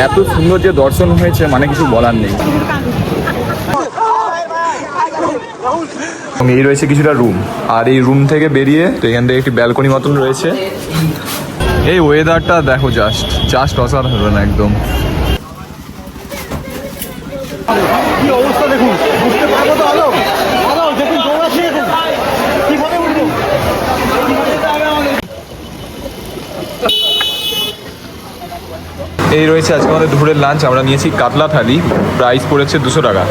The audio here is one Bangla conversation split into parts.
এত সুন্দর যে দর্শন হয়েছে মানে কিছু বলার নেই। এই রয়েছে কিছুটা রুম, আর এই রুম থেকে বেরিয়ে তো এখান থেকে একটি ব্যালকনি মতন রয়েছে। এই ওয়েদারটা দেখো, জাস্ট অসাধারণ একদম। অবস্থা দেখুন, এই রয়েছে আজকে আমাদের দুপুরের লাঞ্চ। আমরা নিয়েছি কাতলা থালি, প্রাইস পড়েছে 200 টাকা।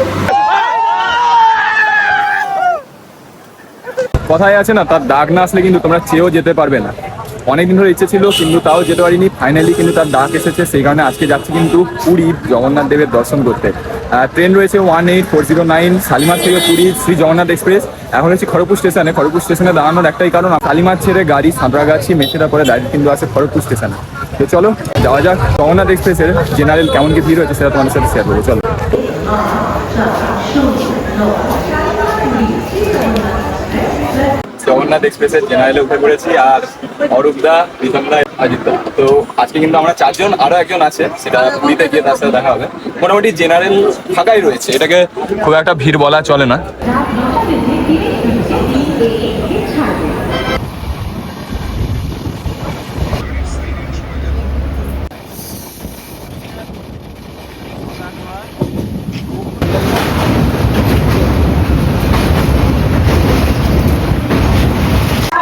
কথায় আছে না, তার ডাক না আসলে কিন্তু তোমরা চেয়েও যেতে পারবে না। অনেকদিন ধরে ইচ্ছে ছিল কিন্তু তাও যেতে পারিনি, ফাইনালি কিন্তু তার ডাক এসেছে। সেই কারণে আজকে যাচ্ছি কিন্তু পুরী জগন্নাথ দেবের দর্শন করতে। ট্রেন রয়েছে 18409 শালিমার থেকে পুরী শ্রী জগন্নাথ এক্সপ্রেস। এখন হচ্ছে খড়গপুর স্টেশনে। খড়গপুর স্টেশনে দাঁড়ানোর একটাই কারণ, শালিমার ছেড়ে গাড়ি সাঁতরাগাছি মেছেদা করে ডাইরেক্ট কিন্তু আসে খড়গপুর স্টেশনে। তো চলো যাওয়া যাক। জগন্নাথ এক্সপ্রেসের জেনারেল কেমন কি ভিড় হচ্ছে সেটা তোমাদের সাথে শেয়ার করবো। চলো। জগন্নাথ এক্সপ্রেসের জেনারেলে উঠে পড়েছি, আর অরূপদা, প্রীতমদা, অজিতদা। তো আজকে কিন্তু আমরা 4 জন, আরো একজন আছে, সেটা পুরীতে গিয়ে তার সাথে দেখা হবে। মোটামুটি জেনারেল ফাঁকাই রয়েছে, এটাকে খুব একটা ভিড় বলা চলে না।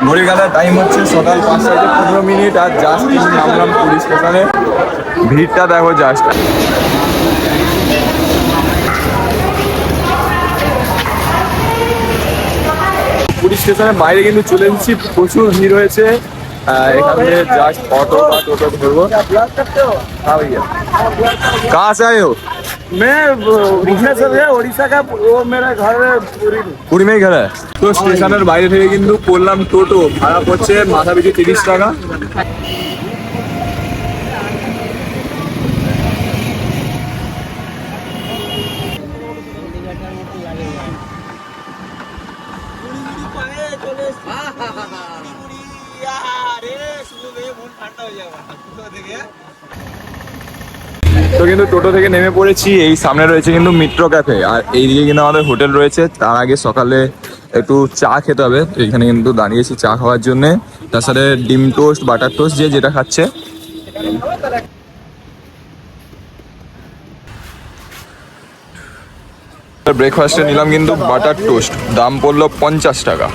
ঘড়ি কাটার টাইম হচ্ছে সকাল 5:15, আর জাস্ট নামলাম পুলিশ স্টেশনে। ভিড়টা দেখো জাস্ট। পুলিশ স্টেশনের বাইরে কিন্তু চলে এসেছি, প্রচুর ভিড় হয়েছে। এখানে জাস্ট অটো বা টোটো ধরবো। कहाँ से आए हो? मैं भुवनेश्वर है, उड़ीसा का। वो मेरा घर है পুরী में ही घर है। তো স্টেশনের বাইরে থেকে কিন্তু করলাম টোটো, ভাড়া পড়ছে মাথা পিছু 30 টাকা। তো কিন্তু টোটো থেকে নেমে পড়েছি। এই সামনে রয়েছে কিন্তু মিত্র ক্যাফে, আর এইদিকে কিন্তু আমাদের হোটেল রয়েছে। তার আগে সকালে একটু চা খেতে হবে, তো এখানে কিন্তু দাঁড়িয়েছি চা খাওয়ার জন্য। তার সাথে ডিম টোস্ট, বাটার টোস্ট, যে যেটা খাচ্ছে। ব্রেকফাস্টে নিলাম কিন্তু বাটার টোস্ট, দাম পড়লো 50 টাকা।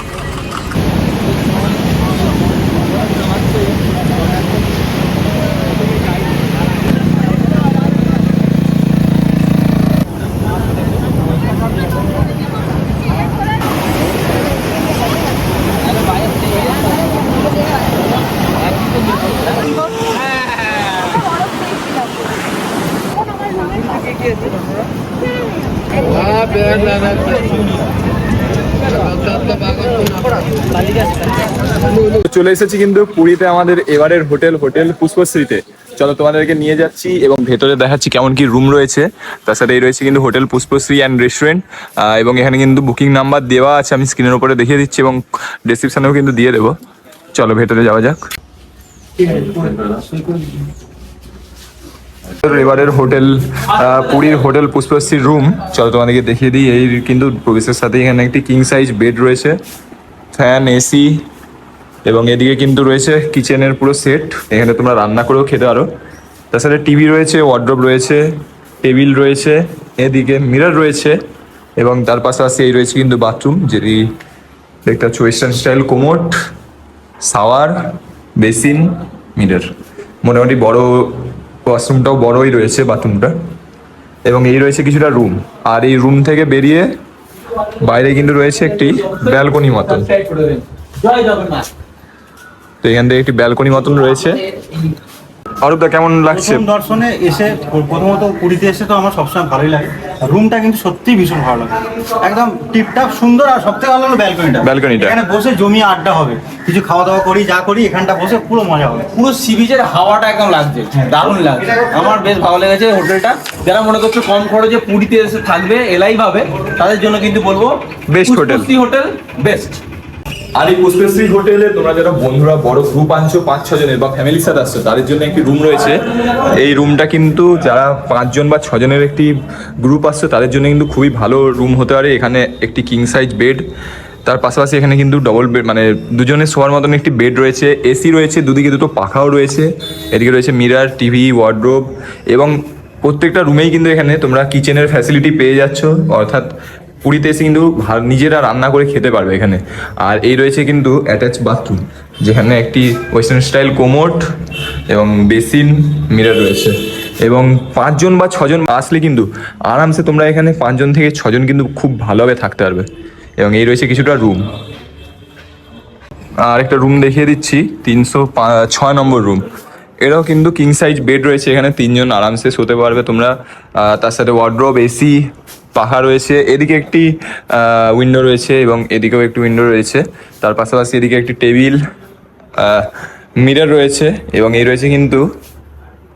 চলে এসেছি কিন্তু পুরীতে আমাদের এবারের হোটেল পুষ্পশ্রীতে। চলো তোমাদেরকে নিয়ে যাচ্ছি এবং ভেতরে দেখাচ্ছি কেমন কি রুম রয়েছে। তার সাথে এই রয়েছে কিন্তু হোটেল পুষ্পশ্রী অ্যান্ড রেস্টুরেন্ট, এবং এখানে কিন্তু বুকিং নাম্বার দেওয়া আছে, আমি স্ক্রিনের উপরে দেখিয়ে দিচ্ছি এবং ডেসক্রিপশনেও কিন্তু দিয়ে দেবো। চলো ভেতরে যাওয়া যাক। এবারের হোটেল পুরীর হোটেল পুষ্পশ্রীর রুম, চলো তোমাদেরকে দেখিয়ে দিই। এই কিন্তু প্রবেশের সাথে এখানে একটি কিং সাইজ বেড রয়েছে, ফ্যান, এসি, এবং এদিকে কিন্তু রয়েছে কিচেনের পুরো সেট। এখানে তোমরা রান্না করেও খেতে পারো। তাছাড়া টিভি রয়েছে, ওয়ার্ড্রোব রয়েছে, টেবিল রয়েছে, এদিকে মিরর রয়েছে, এবং তার পাশাপাশি এই রয়েছে কিন্তু বাথরুম, যেটি দেখতে পাচ্ছ western style, commode, shower, basin, mirror. মোটামুটি বড় ওয়াশরুমটাও বড়ই রয়েছে, বাথরুমটা। এবং এই রয়েছে কিছুটা রুম, আর এই রুম থেকে বেরিয়ে বাইরে কিন্তু রয়েছে একটি ব্যালকনি মতন। তো এখান থেকে একটি ব্যালকনি মতন রয়েছে। অরূপদা, কেমন লাগছে? দর্শনে এসে প্রথমত পুরীতে এসে তো আমার সবসময় ভালোই লাগে। রুমটা কিন্তু সত্যিই ভীষণ ভালো লাগে, একদম টিপটাপ সুন্দর। আর সবথেকে ভালো হলো ব্যালকনিটা। এখানে বসে জমিয়ে আড্ডা হবে, কিছু খাওয়া দাওয়া করি, যা করি এখানটা বসে পুরো মজা হবে। পুরো সি বিচের হাওয়াটা একদম লাগছে, দারুণ লাগছে। আমার বেশ ভালো লেগেছে হোটেলটা। যারা মনে করছে কম খরচে পুরীতে এসে থাকবে এলাই ভাবে, তাদের জন্য কিন্তু বলবো বেস্ট হোটেল, হোটেল বেস্ট। আর এই পুষ্পশ্রী হোটেলে তোমরা যারা বন্ধুরা বড় গ্রুপ আনছো 5-6 জনের বা ফ্যামিলির সাথে আসছো তাদের জন্য একটি রুম রয়েছে। এই রুমটা কিন্তু যারা 5 জন বা 6 জনের একটি গ্রুপ আসছে তাদের জন্য কিন্তু খুবই ভালো রুম হতে পারে। এখানে একটি কিং সাইজ বেড, তার পাশাপাশি এখানে কিন্তু ডবল বেড মানে দুজনের শোয়ার মতন একটি বেড রয়েছে, এসি রয়েছে, দুদিকে দুটো পাখাও রয়েছে, এদিকে রয়েছে মিরার, টিভি, ওয়ার্ডরোব এবং প্রত্যেকটা রুমেই কিন্তু এখানে তোমরা কিচেনের ফ্যাসিলিটি পেয়ে যাচ্ছ, অর্থাৎ পুরীতে এসে কিন্তু নিজেরা রান্না করে খেতে পারবে এখানে। আর এই রয়েছে কিন্তু অ্যাটাচ বাথরুম, যেখানে একটি ওয়েস্টার্ন স্টাইল কোমোড এবং বেসিন, মিরার রয়েছে। এবং 5 জন বা 6 জন আসলে কিন্তু আরামসে তোমরা এখানে 5 জন থেকে 6 জন কিন্তু খুব ভালোভাবে থাকতে পারবে। এবং এই রয়েছে কিছুটা রুম। আর একটা রুম দেখিয়ে দিচ্ছি, 306 নম্বর রুম। এটাও কিন্তু কিং সাইজ বেড রয়েছে, এখানে 3 জন আরামসে শুতে পারবে তোমরা। তার সাথে ওয়ার্ডরোব, এসি, পাখা রয়েছে, এদিকে একটি উইন্ডো রয়েছে এবং এদিকেও একটি উইন্ডো রয়েছে। তার পাশাপাশি এদিকে একটি টেবিল, মিরর রয়েছে এবং এই রয়েছে কিন্তু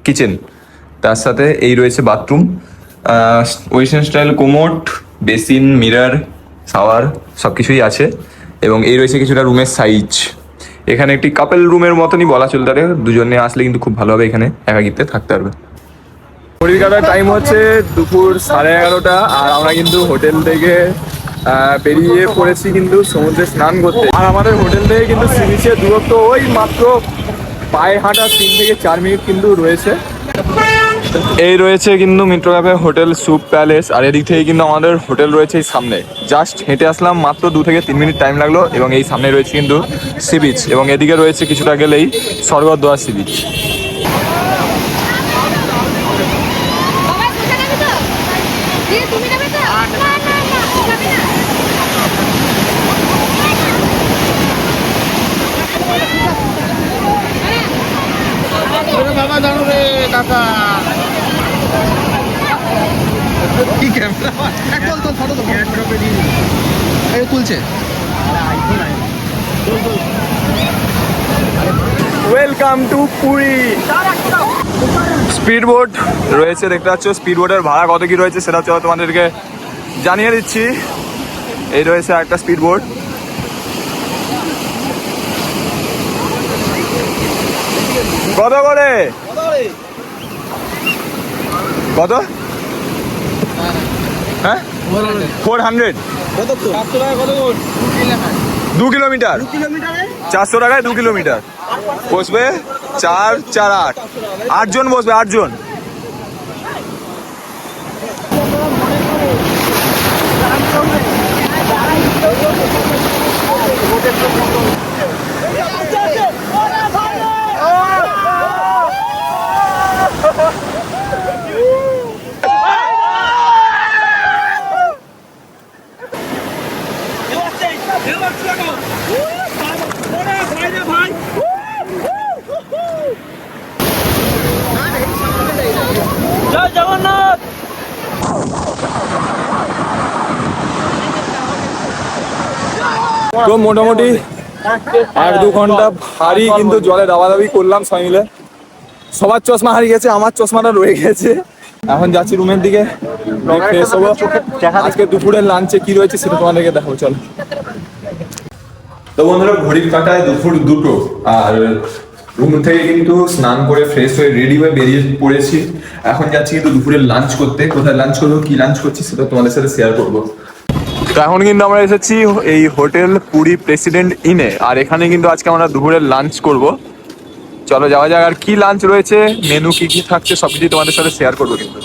কিচেন। তার সাথে এই রয়েছে bathroom, western style commode, basin, mirror, shower সব কিছুই আছে। এবং এই রয়েছে কিছুটা রুমের সাইজ। এখানে একটি কাপল রুমের মতনই বলা চলতে পারে, দুজনে আসলে কিন্তু খুব ভালোভাবে এখানে একাকিত্বে থাকতে পারবে। ঘড়ির কাটার টাইম হচ্ছে দুপুর 11:30 আর আমরা কিন্তু হোটেল থেকে বেরিয়ে পড়েছি কিন্তু সমুদ্রে স্নান করতে। আর আমাদের হোটেল থেকে কিন্তু সি বিচের দূরত্ব ওই মাত্র পায়ে হাঁটা 3 থেকে 4 মিনিট কিন্তু রয়েছে। এই রয়েছে কিন্তু মিত্র ক্যাফে হোটেল সুপ প্যালেস, আর এদিক থেকে কিন্তু আমাদের হোটেল রয়েছে এই সামনে। জাস্ট হেঁটে আসলাম, মাত্র 2 থেকে 3 মিনিট টাইম লাগলো। এবং এই সামনে রয়েছে কিন্তু সি বিচ এবং এদিকে রয়েছে কিছুটা গেলেই স্বর্গদ্বার সি বিচ। বাবা জানো রে কাকা কি ক্যামেরা একদম তো ফটো তো ড্রপে দিয়ে এই তুলছে। Welcome to Puri. Speed boat রয়েছে, দেখতে পাচ্ছ। স্পিড বোটের ভাড়া কত কি রয়েছে সেটা হচ্ছে তোমাদেরকে জানিয়ে দিচ্ছি। এই রয়েছে একটা স্পিড বোট, কত করে? কত? হ্যাঁ 400। 2 কিলোমিটার 400 টাকায় 2 কিলোমিটার। বসবে 4, 4, 8 8 জন বসবে, 8 জন। তো মোটামুটি 1-2 ঘন্টা ভারী কিন্তু জলে দাবাদাবি করলাম সবাই মিলে। সবার চশমা হারিয়ে গেছে, আমার চশমাটা রয়ে গেছে। এখন যাচ্ছি রুমের দিকে, ফ্রেশ হবো। আজকে দুপুরের লাঞ্চে কি রয়েছে সেটা তোমাদেরকে দেখাবো, চলো। তো বন্ধুরা, ঘড়ির কাঁটায় দুপুর 2টো, আর রুম থেকে কিন্তু স্নান করে ফ্রেশ হয়ে রেডি হয়ে বেরিয়ে পড়েছি। এখন যাচ্ছি কিন্তু দুপুরের লাঞ্চ করতে। কোথায় লাঞ্চ করবো, কি লাঞ্চ করছি সেটা তোমাদের সাথে শেয়ার করবো। তো এখন কিন্তু আমরা এসেছি এই হোটেল পুরী প্রেসিডেন্ট ইনে, আর এখানে কিন্তু আজকে আমরা দুপুরের লাঞ্চ করব। চলো যাওয়া যাক। আর কি লাঞ্চ রয়েছে, মেনু কি কি থাকছে সবকিছু তোমাদের সাথে শেয়ার করবো কিন্তু।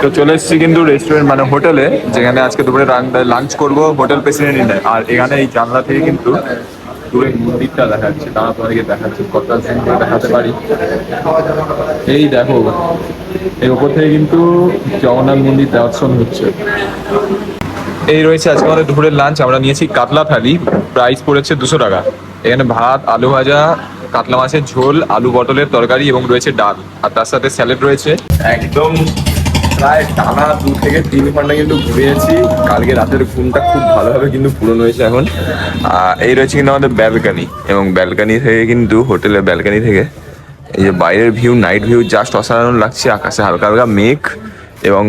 তো চলে এসেছি কিন্তু রেস্টুরেন্ট মানে হোটেলে, যেখানে আজকে দুপুরে লাঞ্চ করব, হোটেল প্রেসিডেন্ট ইনে। আর এখানে এই জানলা থেকে কিন্তু দূরে মন্দিরটা দেখা যাচ্ছে, তারা তোমাদেরকে দেখাচ্ছে, কতটা সুন্দর দেখাতে পারি। এই দেখো, এর উপর থেকে কিন্তু জগন্নাথ মন্দির দর্শন হচ্ছে। এই রয়েছে আজকে আমাদের দুপুরের লাঞ্চ। আমরা নিয়েছি কাতলা থালি, প্রাইস পড়েছে 200 টাকা। এখানে ভাত, আলু ভাজা, কাতলা মাছের ঝোল, আলু পটলের তরকারি এবং রয়েছে ডাল, আর তার সাথে স্যালাড রয়েছে। একদম প্রায় টানা 2 থেকে 3 ঘন্টা কিন্তু ঘুরিয়েছি। কালকে রাতের ঘুমটা খুব ভালোভাবে কিন্তু পূরণ হয়েছে এখন। এই রয়েছে কিন্তু আমাদের ব্যালকানি, এবং ব্যালকানি থেকে কিন্তু হোটেলের ব্যালকানি থেকে এই যে বাইরের ভিউ, নাইট ভিউ জাস্ট অসাধারণ লাগছে। আকাশে হালকা হালকা মেঘ এবং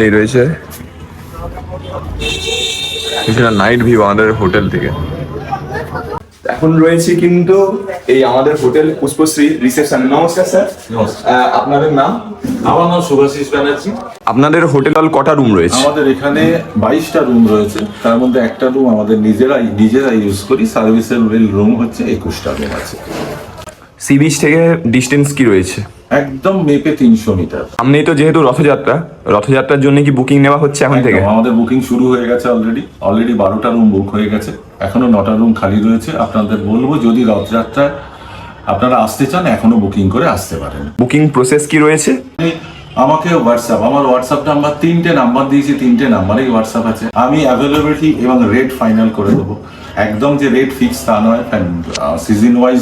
এই রয়েছে নাইট ভিউ আমাদের হোটেল থেকে। এখন রয়েছে কিন্তু এই আমাদের হোটেল পুষ্পশ্রী রিসেপশন। নমস্কার স্যার। আপনাদের নাম? আমার নাম শুভাশিস ব্যানার্জি। আপনাদের হোটেল কটা রুম রয়েছে? আমাদের এখানে 22টা রুম রয়েছে, তার মধ্যে একটা রুম আমাদের নিজেরাই ইউজ করি। সার্ভিসের রুম হচ্ছে 21টা রুম আছে। সি বিচ থেকে ডিস্টেন্স কি রয়েছে? একদম মেপে 300 মিটার। সামনেই তো যেহেতু রথযাত্রার জন্য কি বুকিং নেওয়া হচ্ছে এখন থেকে? একদম, আমাদের বুকিং শুরু হয়ে গেছে অলরেডি 12টা রুম বুক হয়ে গেছে, এখনো 9টা রুম খালি রয়েছে। আপনাদের বলবো যদি রথযাত্রায় আপনারা আসতে চান এখনো বুকিং করে আসতে পারেন। বুকিং প্রসেস কি রয়েছে? আমাকে আমার হোয়াটসঅ্যাপ নাম্বার 3টে নাম্বার দিয়েছি, 3টে নাম্বারেই হোয়াটসঅ্যাপ আছে। আমি অ্যাভেলেবিলিটি এবং রেট ফাইনাল করে দেবো। একদম যে রেট ফিক্স তা নয়, সিজন ওয়াইজ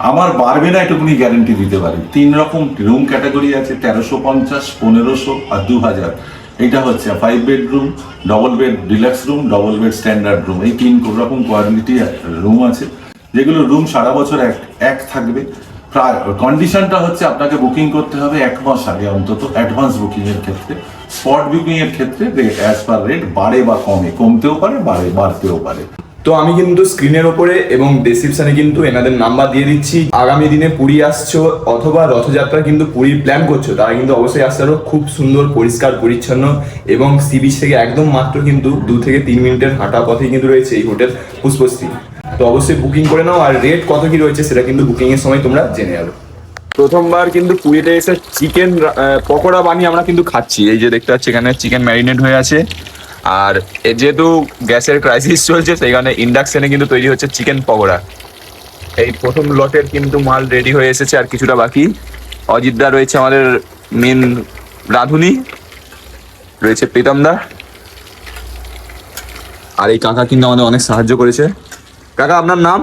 আমার বাড়বে না এটুকুনি গ্যারেন্টি দিতে পারি। 3 রকম রুম ক্যাটাগরি আছে, 1350, 1500 আর 2000। এটা হচ্ছে 5 bedroom, double bed deluxe room, double bed standard room. এই 3 রকম কোয়ালিটি রুম আছে, যেগুলো রুম সারা বছর এক থাকবে। প্রায় কন্ডিশনটা হচ্ছে আপনাকে বুকিং করতে হবে 1 মাস আগে অন্তত, অ্যাডভান্স বুকিং এর ক্ষেত্রে। স্পট বুকিং এর ক্ষেত্রে রেট অ্যাজ পার রেট বাড়ে বা কমতেও পারে, বাড়তেও পারে। তো আমি কিন্তু স্ক্রিনের ওপরে এবং ডেসক্রিপশনে কিন্তু এনাদের নাম্বার দিয়ে দিচ্ছি। আগামী দিনে পুরী আসছো অথবা রথযাত্রা কিন্তু পুরীর প্ল্যান করছো, তারা কিন্তু অবশ্যই আসতে পারো। খুব সুন্দর, পরিষ্কার পরিচ্ছন্ন এবং সি বিচ থেকে একদম মাত্র কিন্তু 2 থেকে 3 মিনিটের হাঁটা পথে কিন্তু রয়েছে এই হোটেল পুষ্পশ্রী। তো অবশ্যই বুকিং করে নাও, আর রেট কত কি রয়েছে সেটা কিন্তু বুকিং এর সময় তোমরা জেনে যাবে। প্রথমবার কিন্তু পুরীতে এসে চিকেন পকোড়া বানিয়ে আমরা কিন্তু খাচ্ছি। এই যে দেখতে পাচ্ছি এখানে চিকেন ম্যারিনেট হয়ে আছে, আর যেহেতু গ্যাসের ক্রাইসিস চলছে সেইখানে ইন্ডাকশনে কিন্তু তৈরি হচ্ছে চিকেন পকোড়া। এই প্রথম লটের কিন্তু মাল রেডি হয়ে এসেছে, আর কিছুটা বাকি। অজিতদা রয়েছে আমাদের মেন রাঁধুনি, রয়েছে প্রীতমদা, আর এই কাকা কিন্তু আমাদের অনেক সাহায্য করেছে। কাকা আপনার নাম?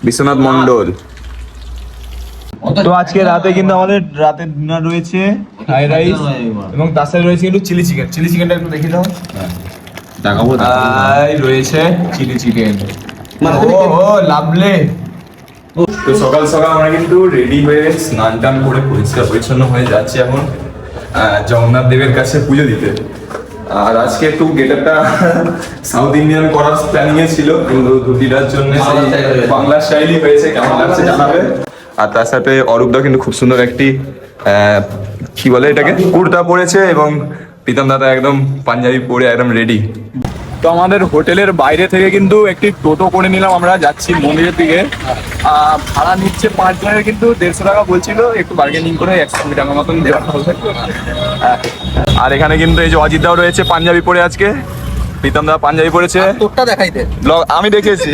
বিশ্বনাথ মন্ডল। তো আজকে রাতে কিন্তু আমাদের রাতের ডিনার রয়েছে ফ্রাইড রাইস এবং তার সাথে রয়েছে কিন্তু চিলি চিকেন। চিলি চিকেনটা একটু দেখে দাও। আর রয়েছে চিলি চিকেন। ও লাভলি। তো সকাল সকাল আমরা কিন্তু রেডি হয়ে স্নান টান করে পরিষ্কার পরিচ্ছন্ন হয়ে যাচ্ছি এখন জগন্নাথ দেবের কাছে পুজো দিতে। আর আজকে একটু গেটআপটা সাউথ ইন্ডিয়ান করার প্ল্যানিং এ ছিল, কিন্তু ধুতিটার জন্য বাংলা স্টাইলই হয়েছে। কেমন লাগছে জানাবে। আর তার সাথে অরূপদা কিন্তু খুব সুন্দর একটি কি বলে এটাকে কুর্তা পরেছে, এবং প্রীতম দাদা একদম পাঞ্জাবি পরে একদম রেডি। তো আমাদের হোটেলের বাইরে থেকে কিন্তু একটি টোটো করে নিলাম, আমরা যাচ্ছি মন্দিরের দিকে। ভাড়া নিচ্ছে 5 জনের, কিন্তু 150 টাকা বলছিল, একটু বার্গেনিং করে 120 টাকা মতন দেওয়া হবে। আর এখানে কিন্তু এই যে অজিতদাও রয়েছে পাঞ্জাবি পরে আজকে, প্রীতম দা পাঞ্জাবি পরেছে। তোরটা দেখাইতে আমি দেখেছি।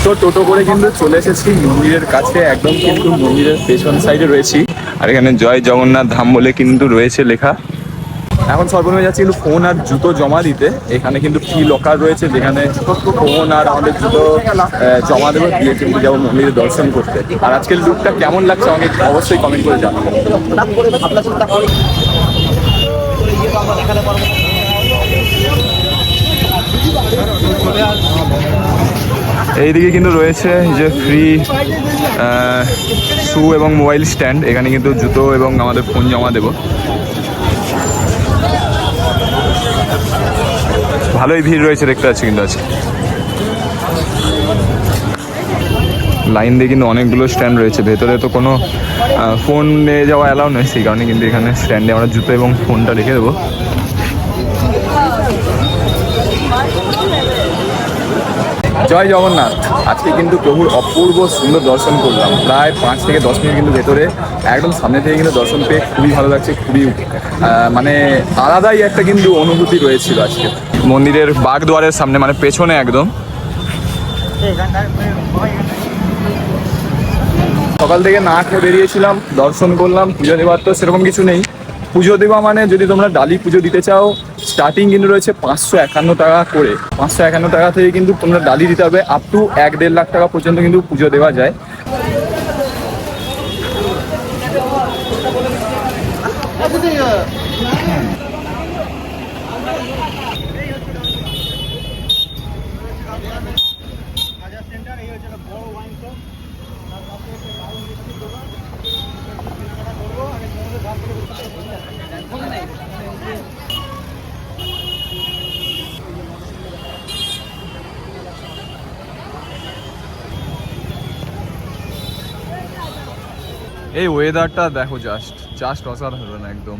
তো টোটো করে কিন্তু চলে এসেছি মন্দিরের কাছে, একদম কিন্তু মন্দিরের পেছন সাইডে রয়েছি। আর এখানে জয় জগন্নাথ ধাম বলে কিন্তু রয়েছে লেখা। এখন সর্বপ্রথমে যাচ্ছি কিন্তু ফোন আর জুতো জমা দিতে। এখানে কিন্তু ফি লকার রয়েছে, যেখানে ফোন আর আমাদের জুতো জমা দেবো, দিয়ে কিন্তু যাবো মন্দিরে দর্শন করতে। আর আজকের লুকটা কেমন লাগছে আমাকে অবশ্যই কমেন্ট করে জানাবো। এইদিকে কিন্তু রয়েছে যে ফ্রি শু এবং মোবাইল স্ট্যান্ড। এখানে কিন্তু জুতো এবং আমাদের ফোন জমা দেবো। ভালোই ভিড় রয়েছে দেখতে পাচ্ছি কিন্তু আজকে। লাইন দিয়ে কিন্তু অনেকগুলো স্ট্যান্ড রয়েছে। ভেতরে তো কোনো ফোন নিয়ে যাওয়া অ্যালাউ নয়, সেই কারণে কিন্তু এখানে স্ট্যান্ডে আমরা জুতো এবং ফোনটা রেখে দেবো। জয় জগন্নাথ। আজকে কিন্তু প্রভুর অপূর্ব সুন্দর দর্শন করলাম। প্রায় 5 থেকে 10 মিনিট কিন্তু ভেতরে একদম সামনে থেকে কিন্তু দর্শন পেয়ে খুবই ভালো লাগছে। খুবই মানে আলাদাই একটা কিন্তু অনুভূতি রয়েছিল আজকে। মন্দিরের বাগদুয়ারের সামনে, মানে পেছনে একদম। সকাল থেকে না খেয়ে বেরিয়েছিলাম, দর্শন করলাম। পুজো দেওয়ার তো সেরকম কিছু নেই। পুজো দেওয়া মানে যদি তোমরা ডালি পুজো দিতে চাও, স্টার্টিং কিন্তু রয়েছে 551 টাকা করে। 551 টাকা থেকে কিন্তু তোমরা ডালি দিতে হবে, আপ টু 1-1.5 লাখ টাকা পর্যন্ত কিন্তু পুজো দেওয়া যায়। এই ওয়েদারটা দেখো, জাস্ট জাস্ট অসাধারণ একদম।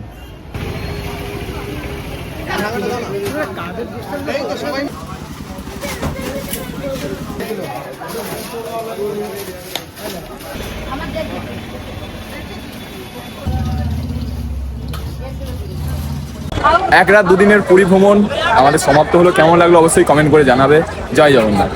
এক রাত দুদিনের পুরী ভ্রমণ আমাদের সমাপ্ত হলো। কেমন লাগলো অবশ্যই কমেন্ট করে জানাবে। জয় জগন্নাথ।